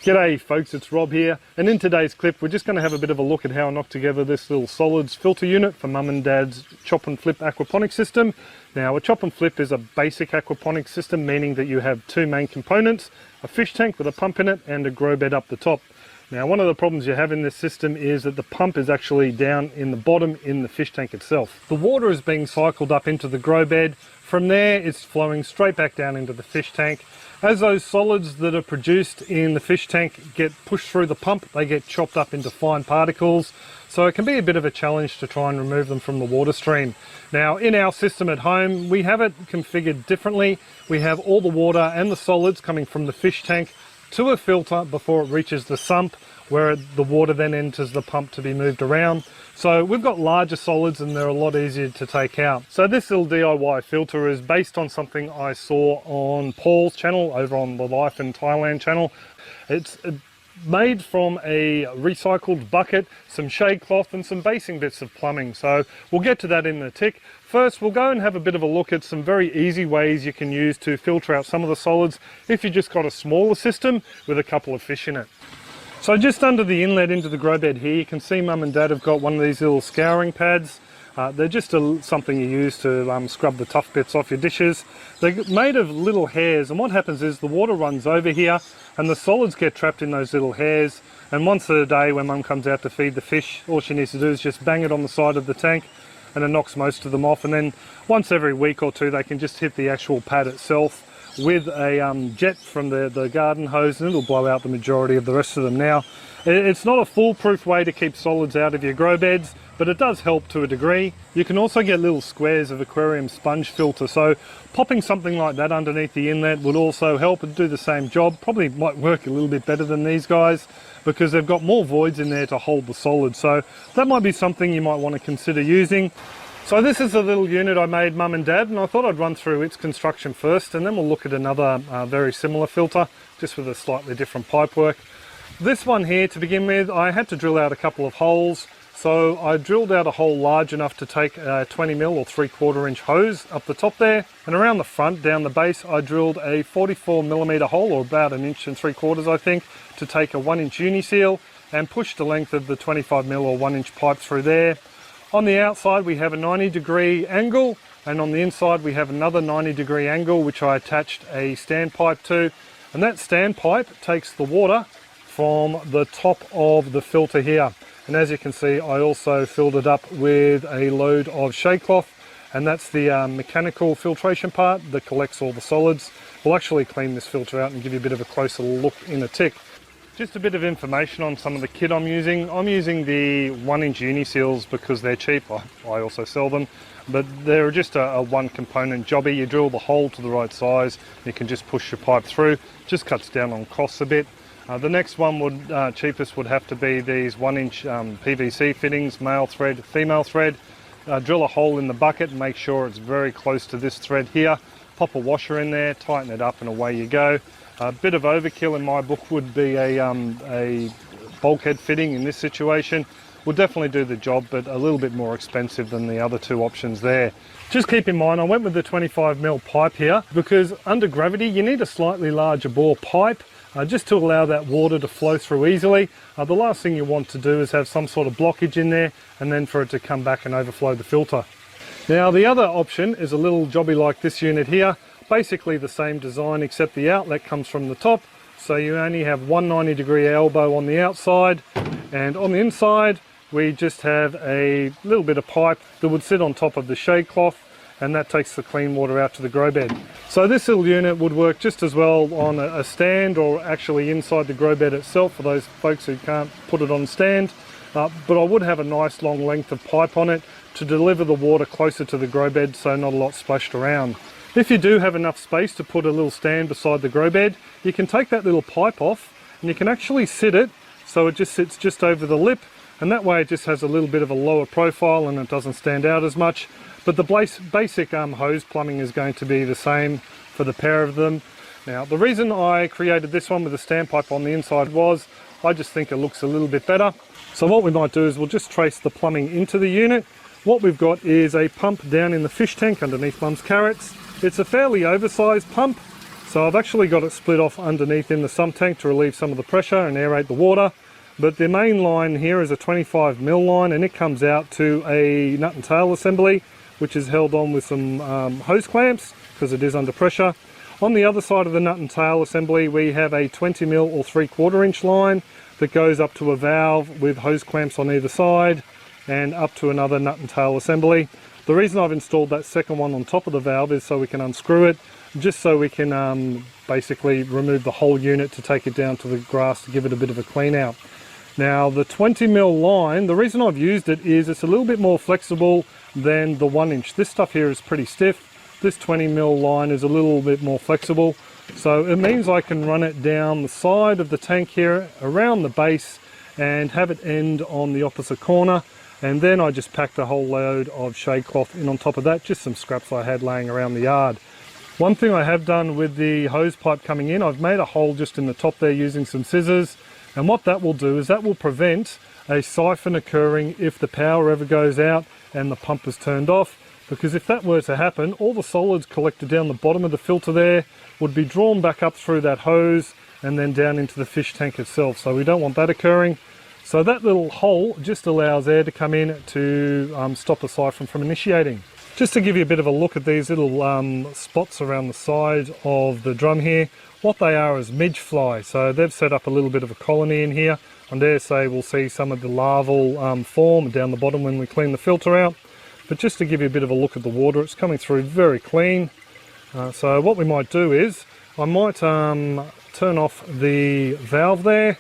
G'day folks, it's Rob here, and in today's clip we're just going to have a bit of a look at how I knocked together this little solids filter unit for Mum and Dad's chop and flip aquaponics system. Now a chop and flip is a basic aquaponics system, meaning that you have two main components, a fish tank with a pump in it and a grow bed up the top. Now one of the problems you have in this system is that the pump is actually down in the bottom in the fish tank itself. The water is being cycled up into the grow bed. From there it's flowing straight back down into the fish tank. As those solids that are produced in the fish tank get pushed through the pump, they get chopped up into fine particles. So it can be a bit of a challenge to try and remove them from the water stream. Now in our system at home, we have it configured differently. We have all the water and the solids coming from the fish tank to a filter before it reaches the sump, where the water then enters the pump to be moved around. So we've got larger solids and they're a lot easier to take out. So this little DIY filter is based on something I saw on Paul's channel over on the Life in Thailand channel. It's made from a recycled bucket, some shade cloth and some basing bits of plumbing. So we'll get to that in a tick. First we'll go and have a bit of a look at some very easy ways you can use to filter out some of the solids if you just got a smaller system with a couple of fish in it. So just under the inlet into the grow bed here, you can see Mum and Dad have got one of these little scouring pads. They're just something you use to scrub the tough bits off your dishes. They're made of little hairs, and what happens is the water runs over here and the solids get trapped in those little hairs. And once a day when Mum comes out to feed the fish, all she needs to do is just bang it on the side of the tank and it knocks most of them off. And then once every week or two they can just hit the actual pad itself with a jet from the garden hose, and it'll blow out the majority of the rest of them. Now it's not a foolproof way to keep solids out of your grow beds, but it does help to a degree. You can also get little squares of aquarium sponge filter, so popping something like that underneath the inlet would also help and do the same job. Probably might work a little bit better than these guys because they've got more voids in there to hold the solids, so that might be something you might want to consider using. So this is a little unit I made Mum and Dad, and I thought I'd run through its construction first and then we'll look at another very similar filter, just with a slightly different pipework. This one here, to begin with, I had to drill out a couple of holes. So I drilled out a hole large enough to take a 20mm or 3/4 inch hose up the top there, and around the front, down the base, I drilled a 44mm hole, or about 1 3/4 inches I think, to take a 1-inch uni seal and push the length of the 25mm or 1-inch pipe through there. On the outside we have a 90-degree angle, and on the inside we have another 90-degree angle which I attached a standpipe to, and that standpipe takes the water from the top of the filter here. And as you can see, I also filled it up with a load of shade cloth, and that's the mechanical filtration part that collects all the solids. We'll actually clean this filter out and give you a bit of a closer look in a tick. Just a bit of information on some of the kit I'm using. I'm using the 1-inch uni seals because they're cheap. I also sell them, but they're just a one component jobby. You drill the hole to the right size, you can just push your pipe through. Just cuts down on costs a bit. The next one cheapest would have to be these 1-inch PVC fittings, male thread, female thread. Drill a hole in the bucket and make sure it's very close to this thread here. Pop a washer in there, tighten it up, and away you go. A bit of overkill in my book would be a bulkhead fitting in this situation. Will definitely do the job, but a little bit more expensive than the other two options there. Just keep in mind I went with the 25mm pipe here because under gravity you need a slightly larger bore pipe just to allow that water to flow through easily. The last thing you want to do is have some sort of blockage in there and then for it to come back and overflow the filter. Now the other option is a little jobby like this unit here. Basically the same design, except the outlet comes from the top, so you only have one 90-degree elbow on the outside, and on the inside we just have a little bit of pipe that would sit on top of the shade cloth, and that takes the clean water out to the grow bed. So this little unit would work just as well on a stand or actually inside the grow bed itself for those folks who can't put it on stand, but I would have a nice long length of pipe on it to deliver the water closer to the grow bed so not a lot splashed around. If you do have enough space to put a little stand beside the grow bed, you can take that little pipe off and you can actually sit it so it just sits just over the lip, and that way it just has a little bit of a lower profile and it doesn't stand out as much. But the basic hose plumbing is going to be the same for the pair of them. Now the reason I created this one with a standpipe on the inside was I just think it looks a little bit better. So what we might do is we'll just trace the plumbing into the unit. What we've got is a pump down in the fish tank underneath Mum's carrots. It's a fairly oversized pump, So I've actually got it split off underneath in the sump tank to relieve some of the pressure and aerate the water. But the main line here is a 25mm line, and it comes out to a nut and tail assembly, which is held on with some hose clamps because it is under pressure. On the other side of the nut and tail assembly, we have a 20mm or 3/4 inch line that goes up to a valve with hose clamps on either side and up to another nut and tail assembly. The reason I've installed that second one on top of the valve is so we can unscrew it, just so we can basically remove the whole unit to take it down to the grass to give it a bit of a clean out. Now the 20mm line, the reason I've used it is it's a little bit more flexible than the 1 inch. This stuff here is pretty stiff. This 20mm line is a little bit more flexible. So it means I can run it down the side of the tank here, around the base, and have it end on the opposite corner. And then I just packed a whole load of shade cloth in on top of that, just some scraps I had laying around the yard. One thing I have done with the hose pipe coming in, I've made a hole just in the top there using some scissors. And what that will do is that will prevent a siphon occurring if the power ever goes out and the pump is turned off. Because if that were to happen, all the solids collected down the bottom of the filter there would be drawn back up through that hose and then down into the fish tank itself. So we don't want that occurring. So that little hole just allows air to come in to stop the siphon from initiating. Just to give you a bit of a look at these little spots around the side of the drum here, what they are is midge fly. So they've set up a little bit of a colony in here. I dare say we'll see some of the larval form down the bottom when we clean the filter out. But just to give you a bit of a look at the water, it's coming through very clean. So what we might do is, I might turn off the valve there,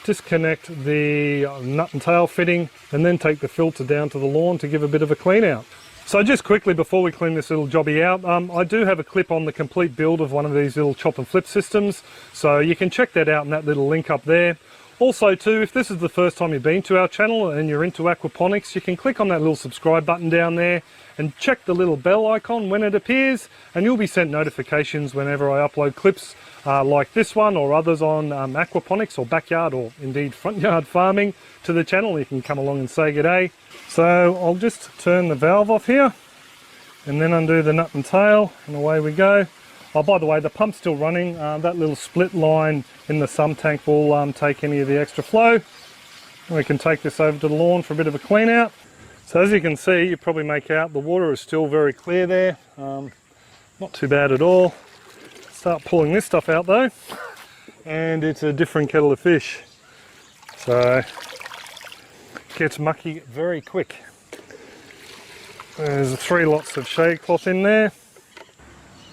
disconnect the nut and tail fitting, and then take the filter down to the lawn to give a bit of a clean out. So just quickly before we clean this little jobby out, I do have a clip on the complete build of one of these little chop and flip systems, so you can check that out in that little link up there. Also too, if this is the first time you've been to our channel and you're into aquaponics, you can click on that little subscribe button down there and check the little bell icon when it appears, and you'll be sent notifications whenever I upload clips like this one or others on aquaponics or backyard or indeed front yard farming to the channel. You can come along and say good day. So I'll just turn the valve off here and then undo the nut and tail, and away we go. Oh, by the way, the pump's still running. That little split line in the sump tank will take any of the extra flow. We can take this over to the lawn for a bit of a clean out. So as you can see, you probably make out the water is still very clear there. Not too bad at all. Start pulling this stuff out though, and it's a different kettle of fish. So it gets mucky very quick. There's 3 lots of shade cloth in there.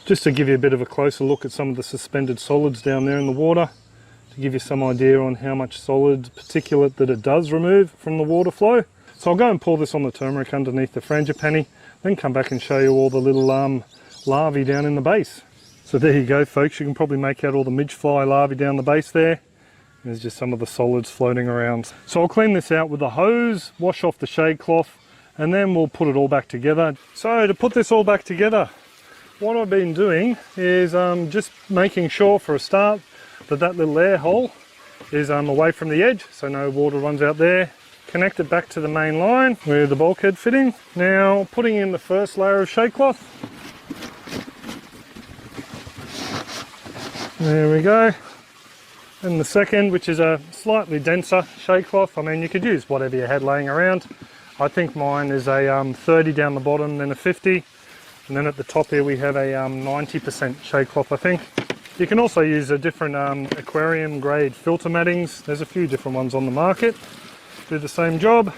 Just to give you a bit of a closer look at some of the suspended solids down there in the water, to give you some idea on how much solid particulate that it does remove from the water flow. So I'll go and pour this on the turmeric underneath the frangipani, then come back and show you all the little larvae down in the base. So there you go folks, you can probably make out all the midge fly larvae down the base there. There's just some of the solids floating around. So I'll clean this out with a hose, wash off the shade cloth, and then we'll put it all back together. So to put this all back together, what I've been doing is just making sure for a start that that little air hole is away from the edge, so no water runs out there. Connect it back to the main line with the bulkhead fitting. Now putting in the first layer of shade cloth. There we go. And the second, which is a slightly denser shade cloth. I mean, you could use whatever you had laying around. I think mine is a 30 down the bottom, then a 50. And then at the top here we have a 90% shade cloth, I think. You can also use a different aquarium grade filter mattings. There's a few different ones on the market. Do the same job.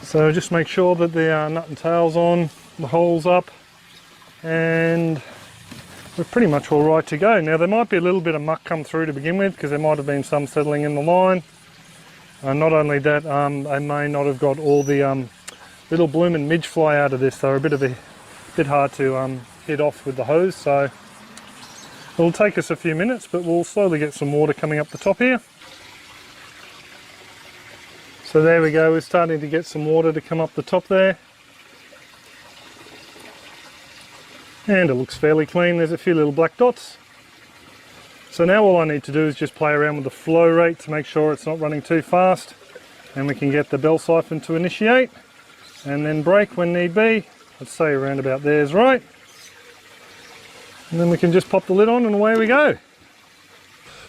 So just make sure that the nut and tail's on, the hole's up, and we're pretty much all right to go. Now there might be a little bit of muck come through to begin with because there might have been some settling in the line. Not only that, I may not have got all the little bloomin' midge fly out of this. They're a bit hard to hit off with the hose, so it'll take us a few minutes, but we'll slowly get some water coming up the top here. So there we go, we're starting to get some water to come up the top there. And it looks fairly clean, there's a few little black dots. So now all I need to do is just play around with the flow rate to make sure it's not running too fast, and we can get the bell siphon to initiate and then break when need be. I'd say around about there is right. And then we can just pop the lid on and away we go.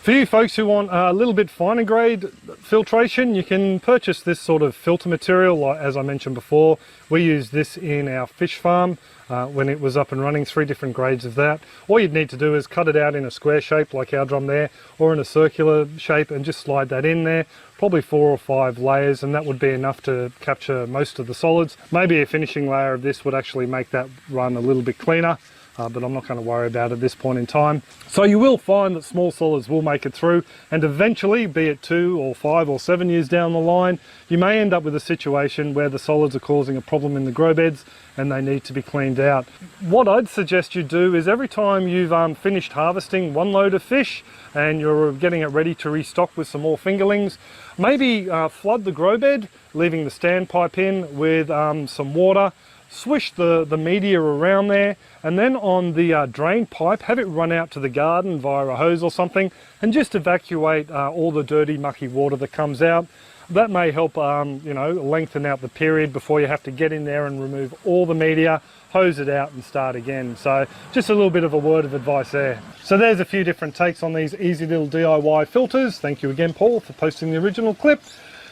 For you folks who want a little bit finer grade filtration, you can purchase this sort of filter material, like as I mentioned before. We use this in our fish farm when it was up and running, 3 different grades of that. All you'd need to do is cut it out in a square shape like our drum there, or in a circular shape, and just slide that in there. Probably 4 or 5 layers, and that would be enough to capture most of the solids. Maybe a finishing layer of this would actually make that run a little bit cleaner. But I'm not going to worry about it at this point in time. So you will find that small solids will make it through, and eventually, be it 2 or 5 or 7 years down the line, you may end up with a situation where the solids are causing a problem in the grow beds and they need to be cleaned out. What I'd suggest you do is every time you've finished harvesting 1 load of fish and you're getting it ready to restock with some more fingerlings, maybe flood the grow bed, leaving the standpipe in with some water. Swish the media around there, and then on the drain pipe, have it run out to the garden via a hose or something, and just evacuate all the dirty, mucky water that comes out. That may help, you know, lengthen out the period before you have to get in there and remove all the media, hose it out and start again. So just a little bit of a word of advice there. So there's a few different takes on these easy little DIY filters. Thank you again, Paul, for posting the original clip.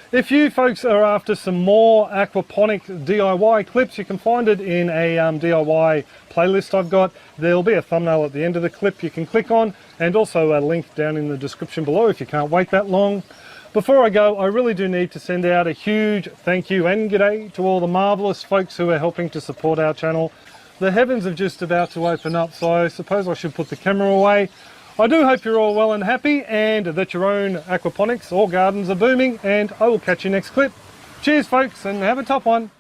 If you folks are after some more aquaponic DIY clips, you can find it in a DIY playlist I've got. There'll be a thumbnail at the end of the clip you can click on, and also a link down in the description below if you can't wait that long. Before I go, I really do need to send out a huge thank you and g'day to all the marvellous folks who are helping to support our channel. The heavens are just about to open up, so I suppose I should put the camera away. I do hope you're all well and happy, and that your own aquaponics or gardens are booming, and I will catch you next clip. Cheers folks, and have a top one.